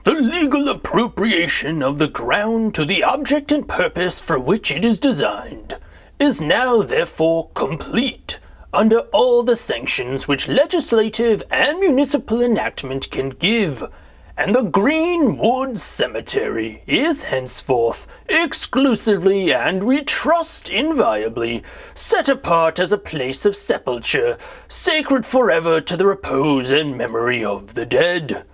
The legal appropriation of the ground to the object and purpose for which it is designed is now therefore complete under all the sanctions which legislative and municipal enactment can give, and the Greenwood Cemetery is henceforth exclusively and we trust inviolably set apart as a place of sepulture, sacred forever to the repose and memory of the dead.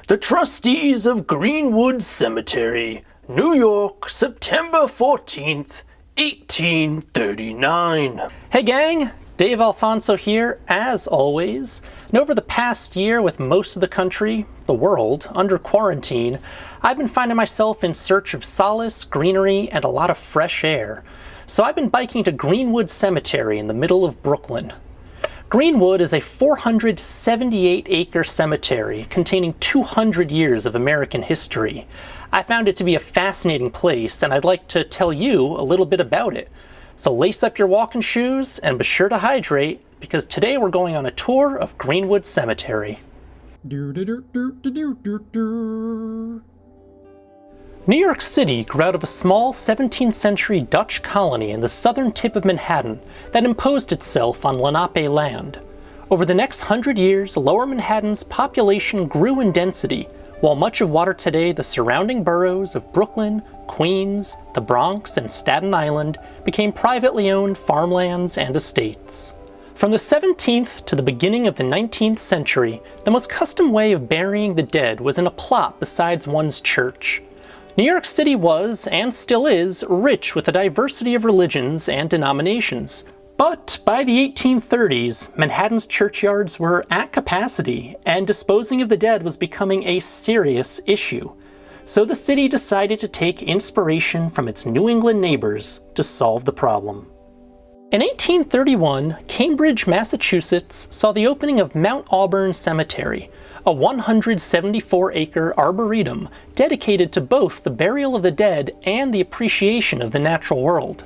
The Trustees of Greenwood Cemetery, New York, September 14th, 1839. Hey gang! Dave Alfonso here, as always. And over the past year, with most of the country, the world, under quarantine, I've been finding myself in search of solace, greenery, and a lot of fresh air. So I've been biking to Greenwood Cemetery in the middle of Brooklyn. Greenwood is a 478-acre cemetery containing 200 years of American history. I found it to be a fascinating place, and I'd like to tell you a little bit about it. So lace up your walking shoes and be sure to hydrate, because today we're going on a tour of Greenwood Cemetery. New York City grew out of a small 17th century Dutch colony in the southern tip of Manhattan that imposed itself on Lenape land. Over the next 100 years, Lower Manhattan's population grew in density, while much of what are today the surrounding boroughs of Brooklyn, Queens, the Bronx, and Staten Island became privately owned farmlands and estates. From the 17th to the beginning of the 19th century, the most custom way of burying the dead was in a plot beside one's church. New York City was, and still is, rich with a diversity of religions and denominations. But by the 1830s, Manhattan's churchyards were at capacity, and disposing of the dead was becoming a serious issue. So the city decided to take inspiration from its New England neighbors to solve the problem. In 1831, Cambridge, Massachusetts saw the opening of Mount Auburn Cemetery, a 174-acre arboretum dedicated to both the burial of the dead and the appreciation of the natural world.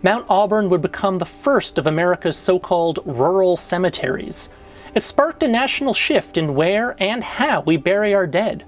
Mount Auburn would become the first of America's so-called rural cemeteries. It sparked a national shift in where and how we bury our dead.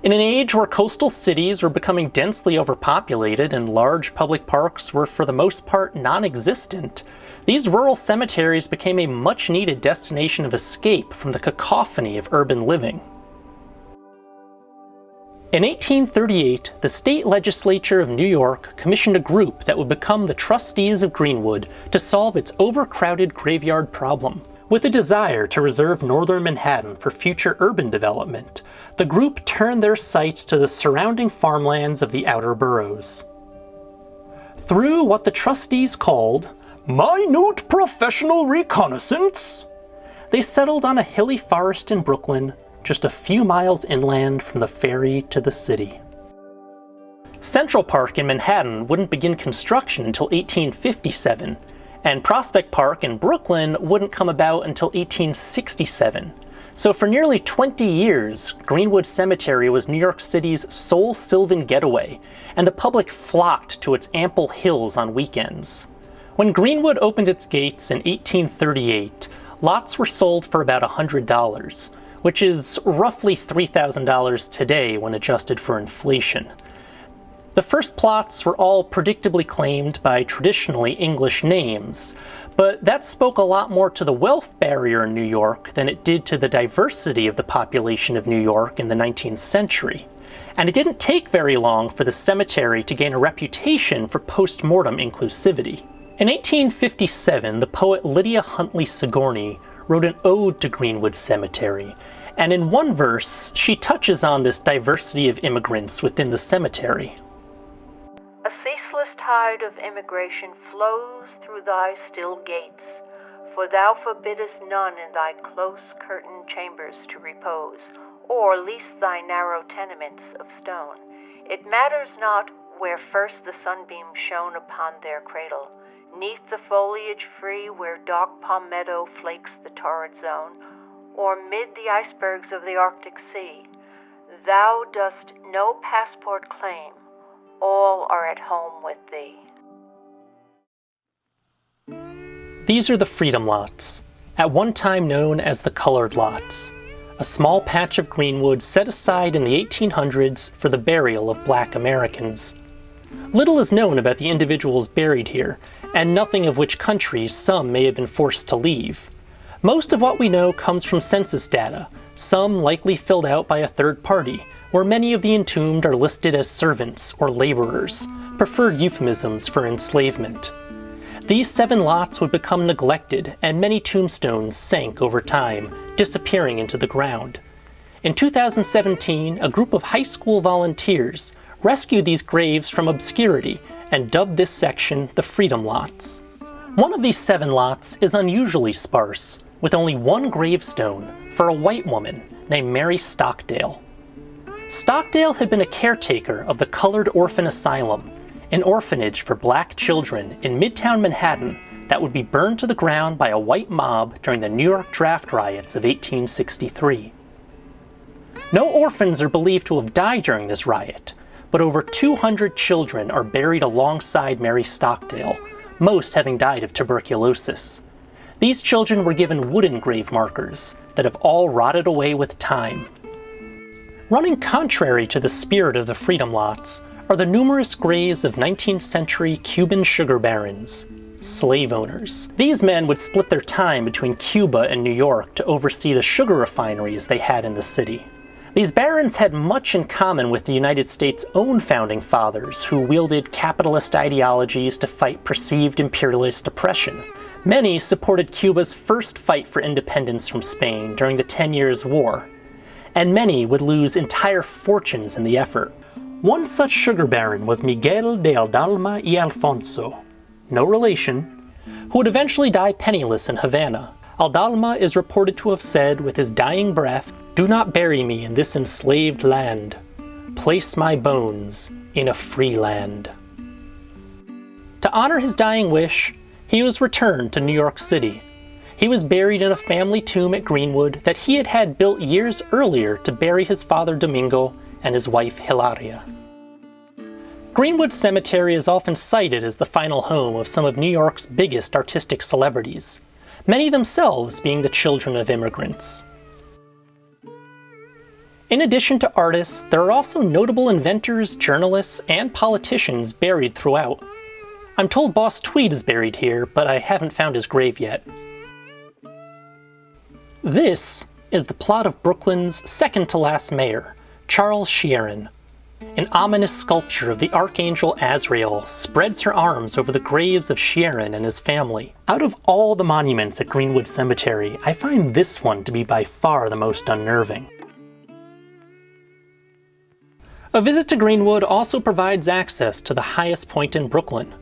In an age where coastal cities were becoming densely overpopulated and large public parks were for the most part non-existent, these rural cemeteries became a much-needed destination of escape from the cacophony of urban living. In 1838, the state legislature of New York commissioned a group that would become the Trustees of Greenwood to solve its overcrowded graveyard problem. With a desire to reserve northern Manhattan for future urban development, the group turned their sights to the surrounding farmlands of the outer boroughs. Through what the trustees called minute professional reconnaissance, they settled on a hilly forest in Brooklyn, just a few miles inland from the ferry to the city. Central Park in Manhattan wouldn't begin construction until 1857, and Prospect Park in Brooklyn wouldn't come about until 1867. So for nearly 20 years, Greenwood Cemetery was New York City's sole sylvan getaway, and the public flocked to its ample hills on weekends. When Greenwood opened its gates in 1838, lots were sold for about $100, which is roughly $3,000 today when adjusted for inflation. The first plots were all predictably claimed by traditionally English names, but that spoke a lot more to the wealth barrier in New York than it did to the diversity of the population of New York in the 19th century. And it didn't take very long for the cemetery to gain a reputation for post-mortem inclusivity. In 1857, the poet Lydia Huntley Sigourney wrote an ode to Greenwood Cemetery, and in one verse, she touches on this diversity of immigrants within the cemetery. A ceaseless tide of immigration flows through thy still gates, for thou forbiddest none in thy close curtained chambers to repose, or lease thy narrow tenements of stone. It matters not where first the sunbeam shone upon their cradle, neath the foliage free where dark palmetto flakes the torrid zone, or mid the icebergs of the Arctic Sea. Thou dost no passport claim, all are at home with thee. These are the Freedom Lots, at one time known as the Colored Lots. a small patch of greenwood set aside in the 1800s for the burial of Black Americans. Little is known about the individuals buried here, and nothing of which countries some may have been forced to leave. Most of what we know comes from census data, some likely filled out by a third party, where many of the entombed are listed as servants or laborers, preferred euphemisms for enslavement. These 7 lots would become neglected, and many tombstones sank over time, disappearing into the ground. In 2017, a group of high school volunteers rescued these graves from obscurity and dubbed this section the Freedom Lots. One of these 7 lots is unusually sparse, with only one gravestone for a white woman named Mary Stockdale. Stockdale had been a caretaker of the Colored Orphan Asylum, an orphanage for black children in Midtown Manhattan that would be burned to the ground by a white mob during the New York draft riots of 1863. No orphans are believed to have died during this riot, but over 200 children are buried alongside Mary Stockdale, most having died of tuberculosis. These children were given wooden grave markers that have all rotted away with time. Running contrary to the spirit of the Freedom Lots are the numerous graves of 19th century Cuban sugar barons, slave owners. These men would split their time between Cuba and New York to oversee the sugar refineries they had in the city. These barons had much in common with the United States' own founding fathers, who wielded capitalist ideologies to fight perceived imperialist oppression. Many supported Cuba's first fight for independence from Spain during the 10 Years' War, and many would lose entire fortunes in the effort. One such sugar baron was Miguel de Aldama y Alfonso, no relation, who would eventually die penniless in Havana. Aldama is reported to have said with his dying breath, "Do not bury me in this enslaved land. Place my bones in a free land." To honor his dying wish, he was returned to New York City. He was buried in a family tomb at Greenwood that he had had built years earlier to bury his father Domingo and his wife Hilaria. Greenwood Cemetery is often cited as the final home of some of New York's biggest artistic celebrities, many themselves being the children of immigrants. In addition to artists, there are also notable inventors, journalists, and politicians buried throughout. I'm told Boss Tweed is buried here, but I haven't found his grave yet. This is the plot of Brooklyn's second-to-last mayor, Charles Sheeran. An ominous sculpture of the Archangel Azrael spreads her arms over the graves of Sheeran and his family. Out of all the monuments at Greenwood Cemetery, I find this one to be by far the most unnerving. A visit to Greenwood also provides access to the highest point in Brooklyn.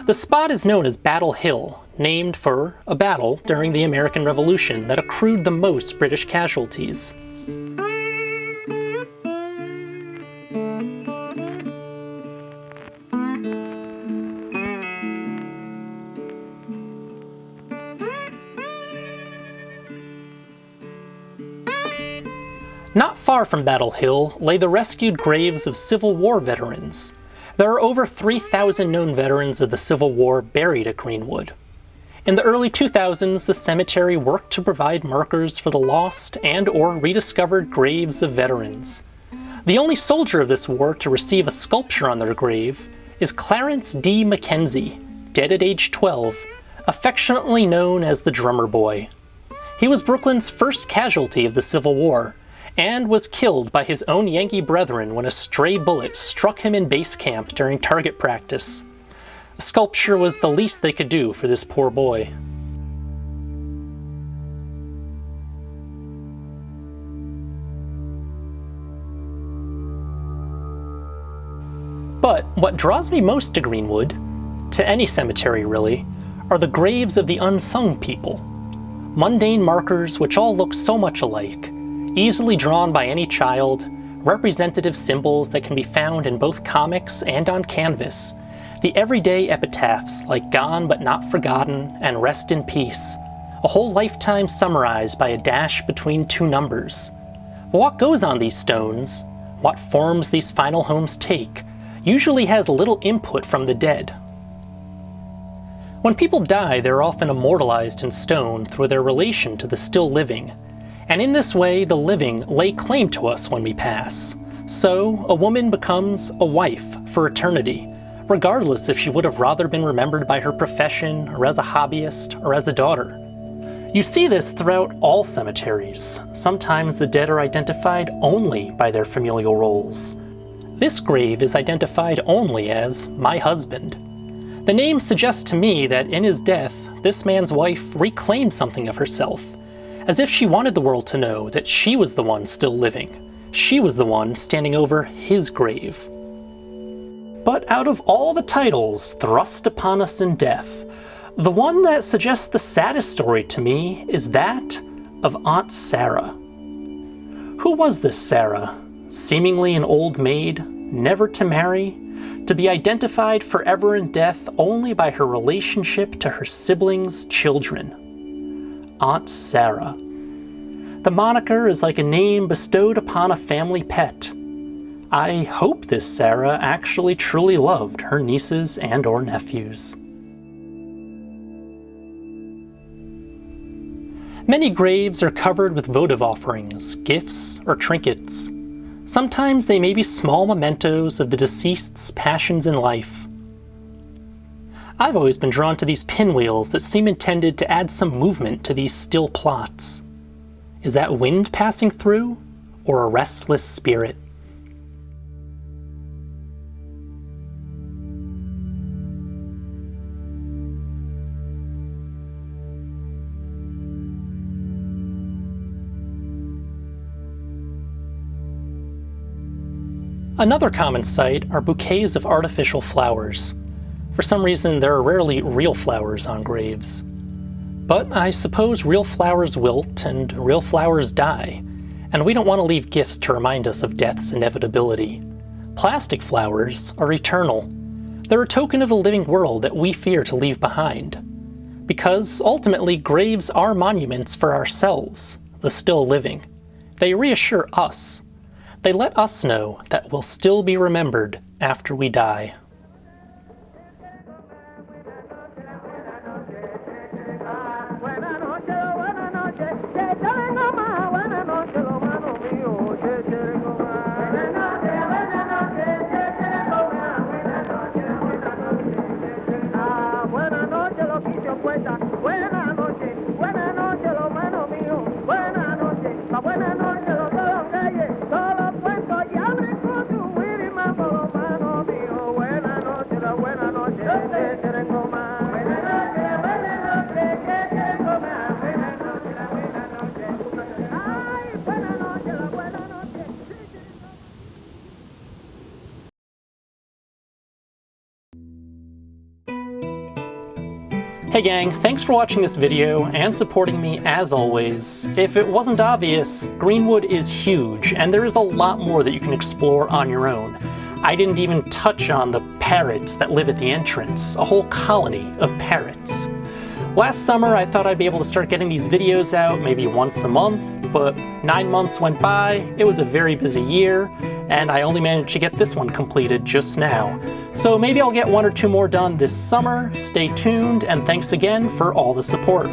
The spot is known as Battle Hill, named for a battle during the American Revolution that accrued the most British casualties. Not far from Battle Hill lay the rescued graves of Civil War veterans. There are over 3,000 known veterans of the Civil War buried at Greenwood. In the early 2000s, the cemetery worked to provide markers for the lost and/or rediscovered graves of veterans. The only soldier of this war to receive a sculpture on their grave is Clarence D. Mackenzie, dead at age 12, affectionately known as the Drummer Boy. He was Brooklyn's first casualty of the Civil War, and was killed by his own Yankee brethren when a stray bullet struck him in base camp during target practice. A sculpture was the least they could do for this poor boy. But what draws me most to Greenwood, to any cemetery really, are the graves of the unsung people. Mundane markers which all look so much alike, easily drawn by any child, representative symbols that can be found in both comics and on canvas, the everyday epitaphs like "Gone but Not Forgotten" and "Rest in Peace," a whole lifetime summarized by a dash between two numbers. But what goes on these stones, what forms these final homes take, usually has little input from the dead. When people die, they're often immortalized in stone through their relation to the still living, And in this way, the living lay claim to us when we pass. So, a woman becomes a wife for eternity, regardless if she would have rather been remembered by her profession, or as a hobbyist, or as a daughter. You see this throughout all cemeteries. Sometimes the dead are identified only by their familial roles. This grave is identified only as my husband. The name suggests to me that in his death, this man's wife reclaimed something of herself, as if she wanted the world to know that she was the one still living. She was the one standing over his grave. But out of all the titles thrust upon us in death, the one that suggests the saddest story to me is that of Aunt Sarah. Who was this Sarah? Seemingly an old maid, never to marry, to be identified forever in death only by her relationship to her siblings' children. Aunt Sarah. The moniker is like a name bestowed upon a family pet. I hope this Sarah actually truly loved her nieces and or nephews. Many graves are covered with votive offerings, gifts, or trinkets. Sometimes they may be small mementos of the deceased's passions in life. I've always been drawn to these pinwheels that seem intended to add some movement to these still plots. Is that wind passing through, or a restless spirit? Another common sight are bouquets of artificial flowers. For some reason, there are rarely real flowers on graves. But I suppose real flowers wilt and real flowers die, and we don't want to leave gifts to remind us of death's inevitability. Plastic flowers are eternal. They're a token of the living world that we fear to leave behind. Because ultimately, graves are monuments for ourselves, the still living. They reassure us. They let us know that we'll still be remembered after we die. Hey gang, thanks for watching this video and supporting me as always. If it wasn't obvious, Greenwood is huge and there is a lot more that you can explore on your own. I didn't even touch on the parrots that live at the entrance, a whole colony of parrots. Last summer I thought I'd be able to start getting these videos out maybe once a month, but 9 months went by, it was a very busy year, and I only managed to get this one completed just now. So maybe I'll get 1 or 2 more done this summer. Stay tuned, and thanks again for all the support.